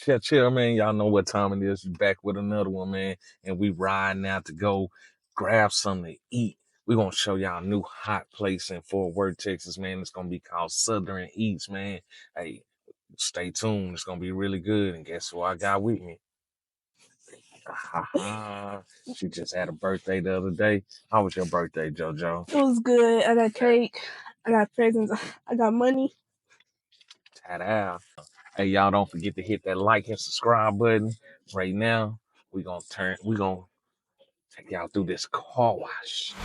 Chill, man. Y'all know what time it is. We back with another one, man. And we riding out to go grab something to eat. We're going to show y'all a new hot place in Fort Worth, Texas, man. It's going to be called Southern Eats, man. Hey, stay tuned. It's going to be really good. And guess who I got with me? She just had a birthday the other day. How was your birthday, JoJo? It was good. I got cake. I got presents. I got money. Ta-da. Hey, y'all don't forget to hit that like and subscribe button. Right now, we're going to take y'all through this car wash.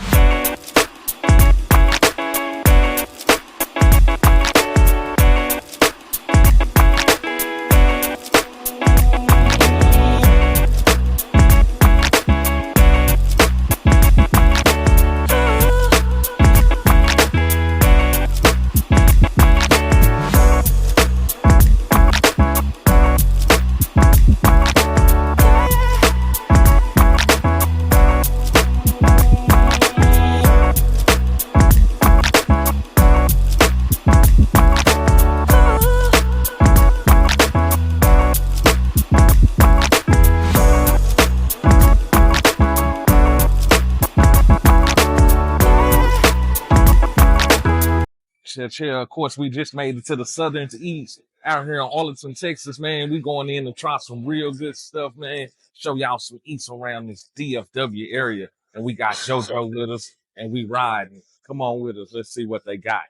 Chill. Of course, we just made it to the Southern East out here in Arlington, Texas, man. We going in to try some real good stuff, man. Show y'all some eats around this DFW area. And we got JoJo with us, and we riding. Come on with us. Let's see what they got.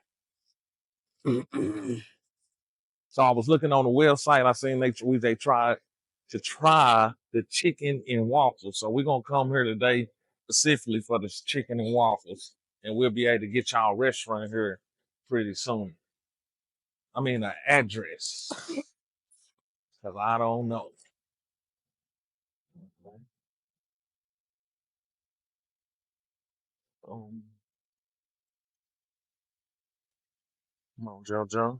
So I was looking on the website. I seen they tried to try the chicken and waffles. So we're going to come here today specifically for this chicken and waffles. And we'll be able to get y'all a restaurant here pretty soon. I mean, an address. Because I don't know. Come on, JoJo.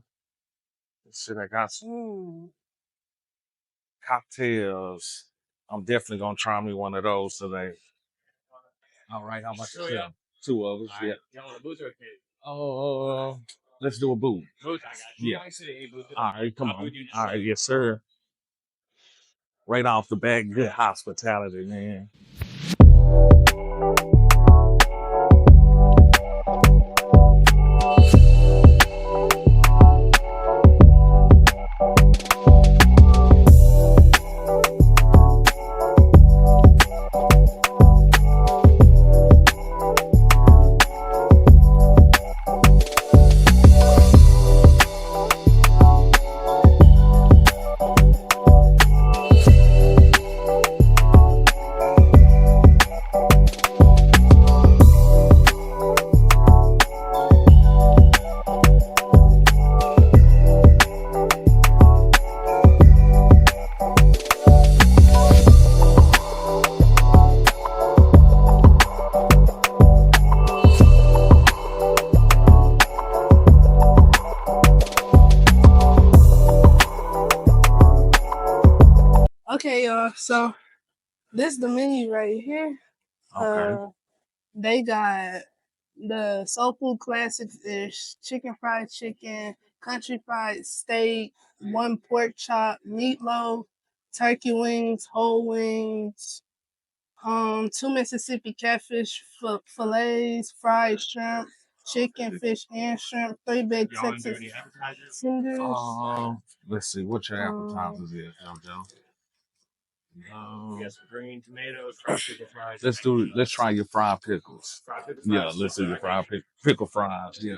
Let's see, I got some cocktails. I'm definitely going to try me one of those today. All right, how much? Yeah. Two of us, yeah. Y'all want a booth or a cake? Oh, let's do a booth. Booth, I got you. Yeah. All right, come on. All right, yes, sir. Right off the bat, good hospitality, man. Okay, y'all. So this is the menu right here. Okay. They got the soul food classic fish, chicken fried chicken, country fried steak, one pork chop, meatloaf, turkey wings, whole wings, two Mississippi catfish fillets, fried shrimp, chicken, fish, and shrimp, three big Texas tenders. Let's see what your appetizers is, JoJo. Yes, green tomatoes, fried pickle fries. Let's try your fried pickles. Yeah, let's do your fried pickle fries. Yeah.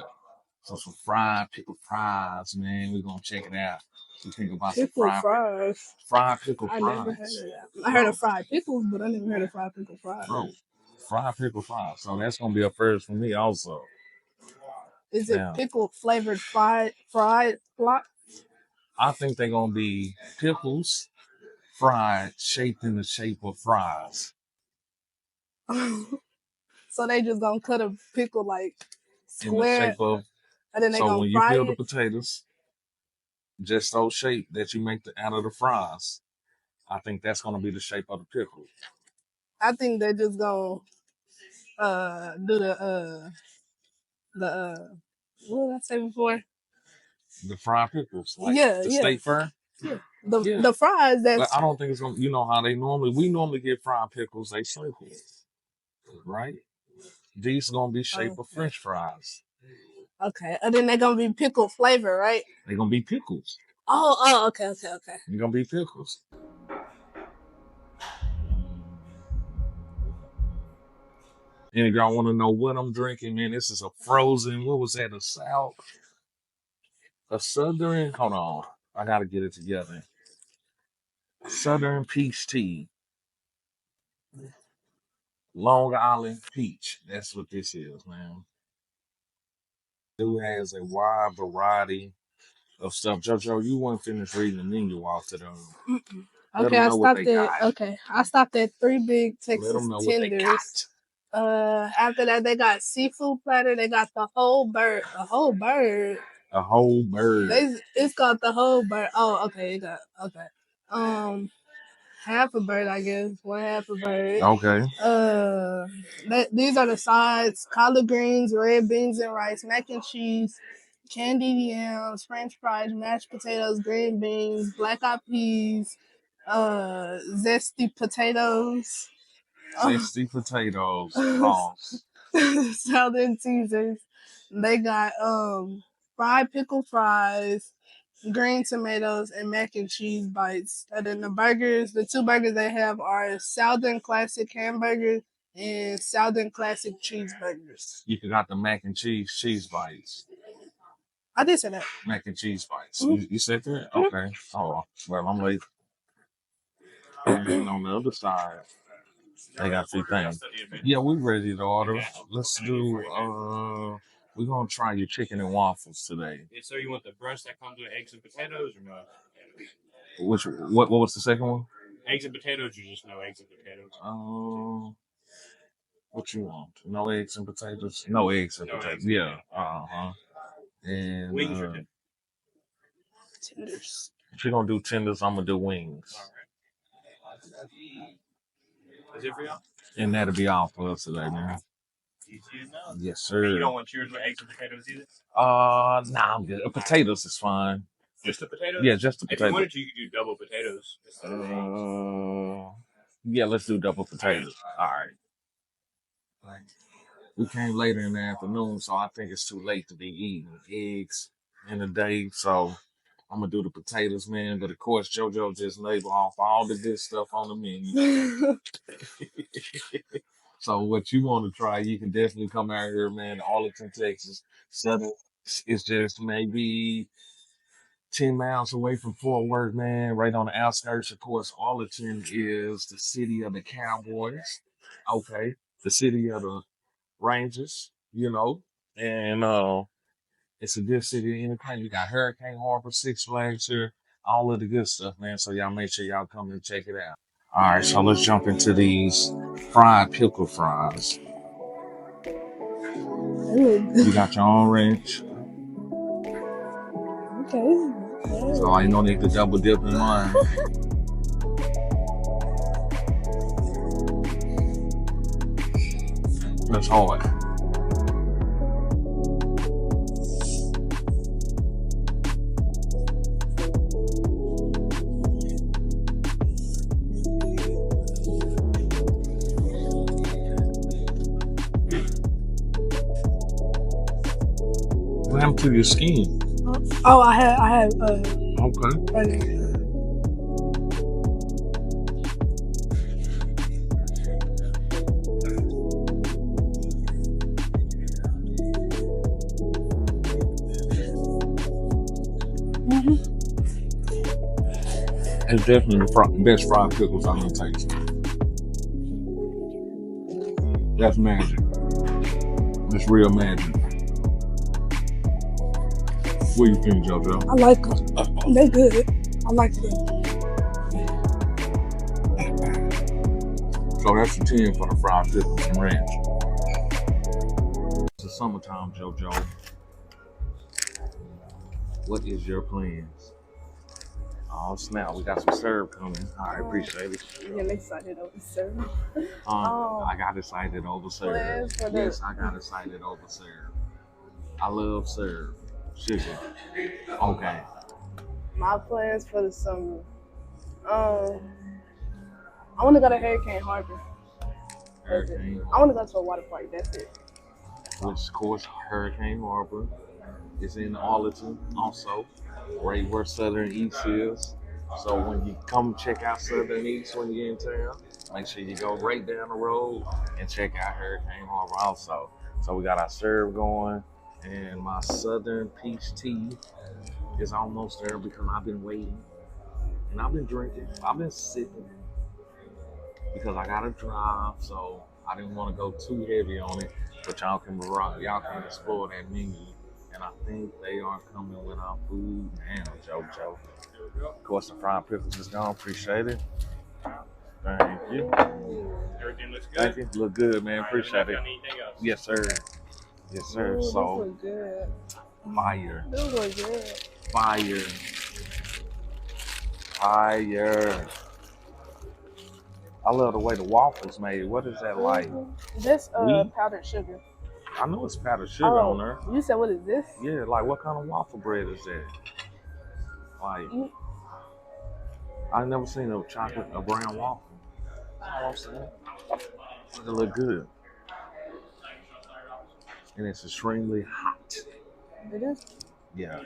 So some fried pickle fries, man. We're gonna check it out. You think about Pickle some fries. fried pickle I fries. never heard of that. I heard of fried pickles, but I never heard of fried pickle fries. Bro, fried pickle fries. So that's gonna be a first for me also. Is it pickle flavored fried fly? I think they're gonna be pickles fried, shaped in the shape of fries. So they just gonna cut a pickle like In the square, shape of. and then they So gonna when you fry peel the it. potatoes, just so shaped that you make out of the fries, I think that's gonna be the shape of the pickle. I think they just gonna do the what did I say before? The fried pickles, like Yeah, the yeah. state fair. The fries. But That's I don't think it's gonna. You know how we normally get fried pickles. They circle, right? These gonna be shaped of French fries. okay. And then they're gonna be pickle flavor, right? They're gonna be pickles. Oh, okay. They're gonna be pickles. And if y'all want to know what I'm drinking, man, this is a frozen. What was that? A southern. Hold on, I gotta get it together. Southern peach tea, Long Island peach. That's what this is, man. It has a wide variety of stuff. JoJo, you weren't finished reading the menu off to them. Let Okay, them know what they got. I stopped at 3 big Let Texas them know what they tenders. got. After that, they got seafood platter. They got the whole bird. A whole bird. A whole bird. It's called the whole bird. Oh, okay. Half a bird, I guess. One half a bird. Okay. These are the sides: collard greens, red beans and rice, mac and cheese, candied yams, French fries, mashed potatoes, green beans, black eyed peas, zesty potatoes. Zesty potatoes. Pause. Southern Caesars. They got fried pickle fries, green tomatoes, and mac and cheese bites. And then the 2 burgers they have are Southern Classic hamburgers and Southern Classic cheeseburgers. You got the mac and cheese bites. I did say that. Mac and cheese bites. You said that? Okay. Oh, well, I'm late. And on the other side, they got 2 things. Yeah, we ready to order. Let's do, we're going to try your chicken and waffles today. So you want the breast that comes with eggs and potatoes or no? What was the second one? Eggs and potatoes, or just no eggs and potatoes? What you want? No eggs and potatoes? No eggs and potatoes. Yeah. And wings or tenders. If you're gonna do tenders, I'm gonna do wings. All right. Is it for y'all? And that'll be all for us today, man. Yes, sir. You don't want yours with eggs and potatoes either? Nah, I'm good. Potatoes is fine. Just the potatoes? Yeah, just the potatoes. If you wanted to, you could do double potatoes instead of eggs. Yeah, let's do double potatoes. All right. We came later in the afternoon, so I think it's too late to be eating eggs in the day. So I'm gonna do the potatoes, man. But of course, JoJo just labeled off all the good stuff on the menu. So what you want to try, you can definitely come out here, man. Arlington, Texas. It's just maybe 10 miles away from Fort Worth, man. Right on the outskirts. Of course, Arlington is the city of the Cowboys. Okay, the city of the Rangers, and it's a good city to entertain. You got Hurricane Harbor, Six Flags here, all of the good stuff, man. So y'all make sure y'all come and check it out. All right, so let's jump into these fried pickle fries. You got your own ranch. Okay. So I don't need to double dip in mine. That's hard. What happened to your skin? Oh, I have. Okay. Right. It's definitely the best fried pickles I'm gonna taste. That's magic. That's real magic. What do you think, JoJo? I like them. They're good. I like them. So that's the 10 for the fried pickles and ranch. It's the summertime, JoJo. What is your plans? Oh snap, we got some syrup coming. I appreciate it. Getting excited over syrup. I got excited over syrup. Yes, I got excited over syrup. I love syrup. Sugar. Okay. My plans for the summer. I want to go to Hurricane Harbor. That's it. Hurricane I want to go Harbor, to a water park. That's it. which of course Hurricane Harbor is in Arlington also, right where Southern East is. So when you come check out Southern East when you're in town, make sure you go right down the road and check out Hurricane Harbor also. So we got our serve going, and my Southern Peach Tea is almost there because I've been waiting and I've been drinking. I've been sipping because I gotta drive, so I didn't want to go too heavy on it. But y'all can explore that menu, and I think they are coming with our food now, JoJo. Of course, the fried pickles is gone. Appreciate it. Thank you. Everything looks good. Thank you. Look good, man. All right, Appreciate it. let me know if y'all need anything else. Yes, sir. Yes, sir. Ooh, this So look good. fire, This look good. fire, fire. I love the way the waffles made. What is that like? This Wheat? powdered sugar. I know it's powdered sugar on there. You said what is this? Yeah, like what kind of waffle bread is that? Like, I never seen a brown waffle. You know what I'm saying? It look good. And it's extremely hot. It is. Yeah.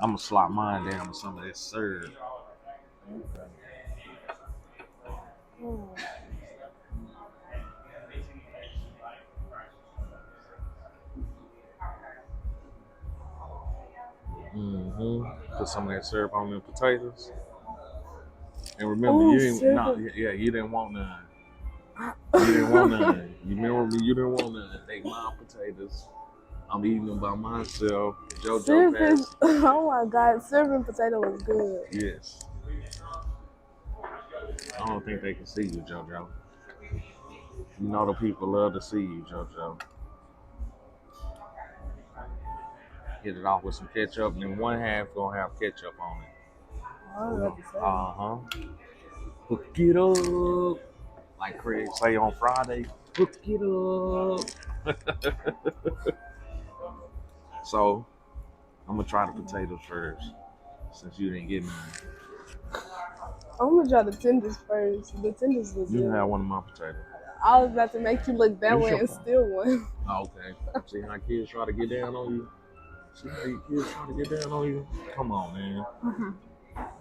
I'm gonna slop mine down with some of this syrup. Put some of that syrup on the potatoes. And remember, you didn't want none. You didn't want none. You remember me? You didn't want none. They my potatoes. I'm eating them by myself. JoJo passed. Oh my God, serving potato is good. Yes. I don't think they can see you, JoJo. You know the people love to see you, JoJo. Hit it off with some ketchup, and then one half gonna have ketchup on it. Hook it up. Like Craig say on Friday, hook it up. So, I'm gonna try the potatoes first, since you didn't get mine. I'm gonna try the tenders first. The tenders was You good. have one of my potatoes. I was about to make you look that way and steal one. Oh, okay. See how kids try to get down on you? See how your kids try to get down on you? Come on, man.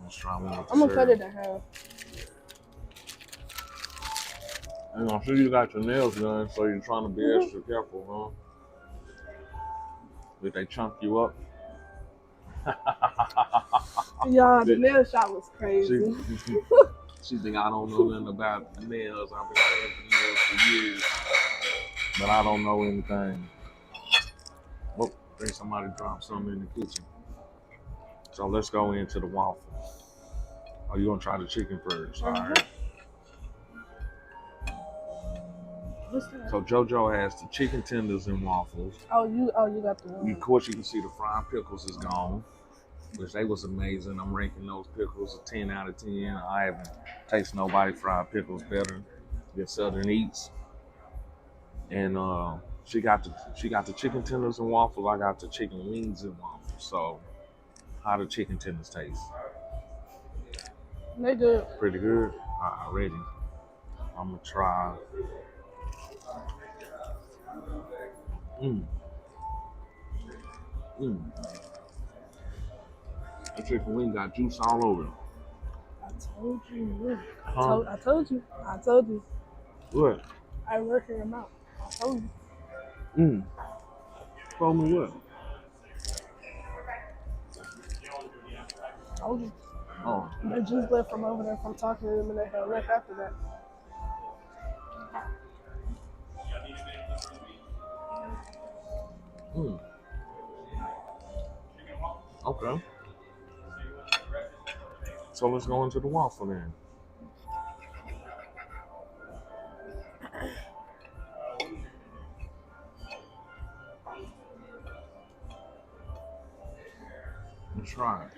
Let's try one with the I'm gonna cut syrup. it in half. And I'm sure you got your nails done, so you're trying to be extra careful, huh? Did they chunk you up? Yeah, the nail shop was crazy. She think I don't know nothing about nails. I've been paying for nails for years, but I don't know anything. Oh, I think somebody dropped something in the kitchen. So let's go into the waffle. Oh, you gonna try the chicken first? All right. So JoJo has the chicken tenders and waffles. Oh, you got the one. Of course, you can see the fried pickles is gone, which they was amazing. I'm ranking those pickles a 10 out of 10. I haven't tasted nobody fried pickles better than Southern Eats. And she got the chicken tenders and waffles. I got the chicken wings and waffles. So, how do chicken tenders taste? They good. Pretty good. Already. I'm gonna try. That chicken wing got juice all over it. I told you. Huh? I told you. I told you. What? I work in your mouth. I told you. Told me what? I told you. Oh. They just left from over there from talking to them and they had left after that. Okay. So let's go into the waffle then. Let's try it.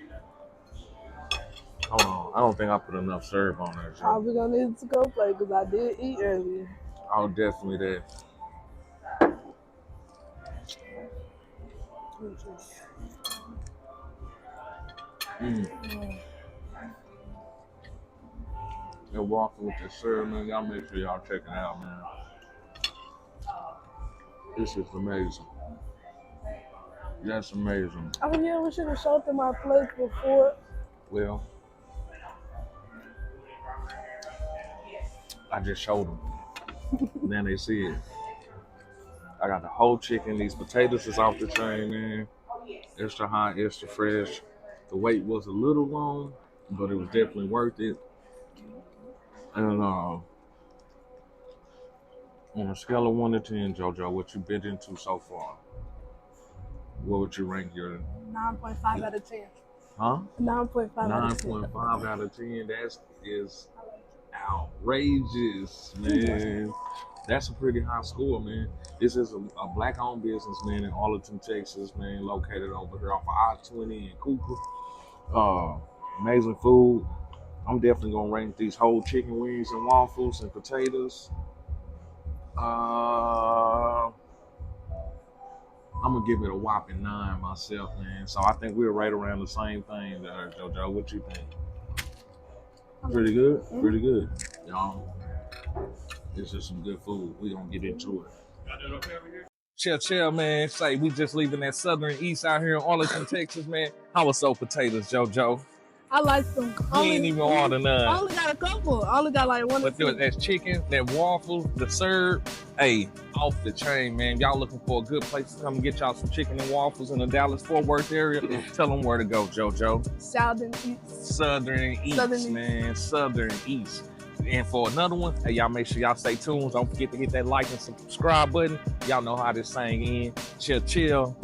Hold on. I don't think I put enough syrup on there. So. Probably gonna need to go play because I did eat earlier. Oh, definitely that. That waffle with the syrup, man. Y'all make sure y'all check it out, man. This is amazing. That's amazing. Oh yeah, we should have showed them our plate before. Well, I just showed them. Then they see it. I got the whole chicken. These potatoes is off the chain, man. Extra hot, extra fresh. The wait was a little long, but it was definitely worth it. And on a scale of 1 to 10, JoJo, what you been into so far? What would you rank your 9.5 out of 10. Huh? 9.5 out of 10. 9.5 out of 10. That is outrageous, man. That's a pretty high score, man. This is a black-owned business, man, in Arlington, Texas, man, located over here off of I-20 in Cooper. Amazing food. I'm definitely gonna rank these whole chicken wings and waffles and potatoes. I'm gonna give it a whopping 9 myself, man. So I think we're right around the same thing there, JoJo. What you think? Pretty good? Pretty good. Y'all, this is some good food. We gonna get into it. Chill, man. Say we just leaving that southern east out here in Arlington, Texas, man. How was those potatoes, JoJo? I like them. You ain't even order none. I only got a couple. I only got like one. But that's chicken, that waffles, the syrup. Hey, off the chain, man. Y'all looking for a good place to come and get y'all some chicken and waffles in the Dallas-Fort Worth area? Tell them where to go, JoJo. Southern East. Southern East, man. Southern East. And for another one, hey, y'all make sure y'all stay tuned. Don't forget to hit that like and subscribe button. Y'all know how this thing ends. Chill.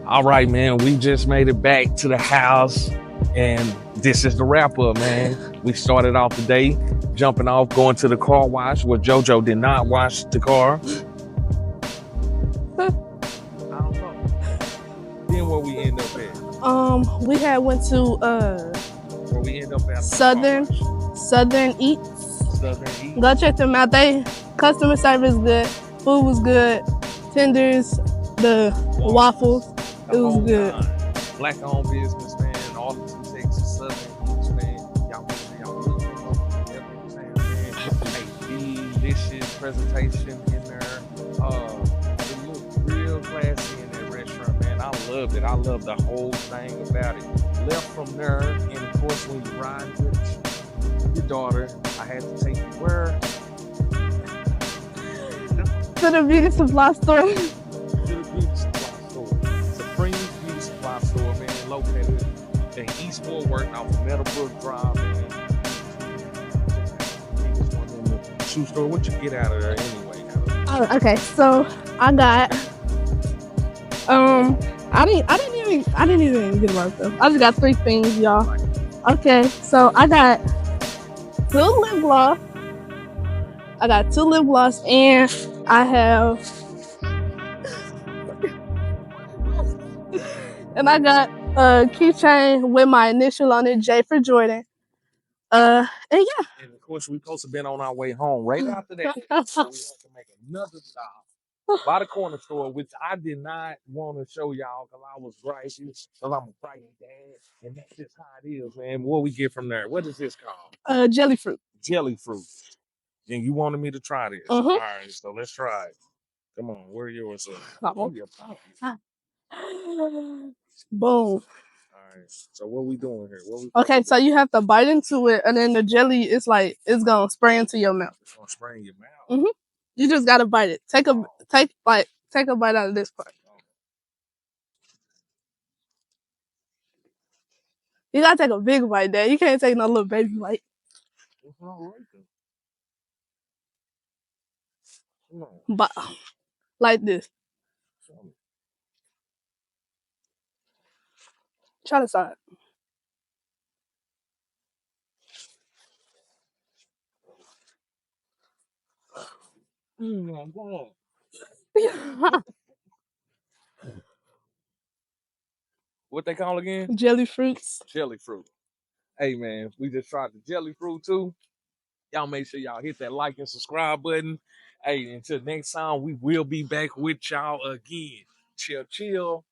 All right, man, we just made it back to the house, and this is the wrap up, man. We started off the day jumping off, going to the car wash where JoJo did not wash the car. I don't know. Then where we end up at? We had went to Where we end up at? Southern Eats. Southern Eats. Go check them out. They customer service good, food was good, tenders, the waffles. It was good. Black-owned business, man. presentation in there. It looked real classy in that restaurant, man. I loved it. I loved the whole thing about it. Left from there, and of course, when you ride with your daughter, I had to take you where? To the beauty supply store. To the beauty supply store. Supreme Beauty Supply Store, man, located in East Fort Worth off of Meadowbrook Drive, man. Biggest one in the shoe store. What you get out of there anyway? Oh, okay, so I got I didn't even get about them. I just got 3 things, y'all. Okay, so I got 2 lip gloss. I got 2 lip gloss, and I have and I got a keychain with my initial on it, J for Jordan. And yeah. And of course, we supposed to been on our way home right after that. So we had to make another stop by the corner store, which I did not want to show y'all because I was gripey, because I'm a gripey dad, and that's just how it is, man. What we get from there? What is this called? Jelly fruit. Jelly fruit. And you wanted me to try this. All right, so let's try it. Come on, where yours at? Oh, your pocket. Boom. All right. So what we doing here? Okay, so you have to bite into it, and then the jelly is like it's gonna spray into your mouth. It's gonna spray in your mouth. You just gotta bite it. Take a bite out of this part. You gotta take a big bite, Dad. You can't take no little baby bite. It's not right then. Come on. But like this. Try the side. What they call again? Jelly fruits. Jelly fruit. Hey man, we just tried the jelly fruit too. Y'all make sure y'all hit that like and subscribe button. Hey, until next time, we will be back with y'all again. Chill, chill.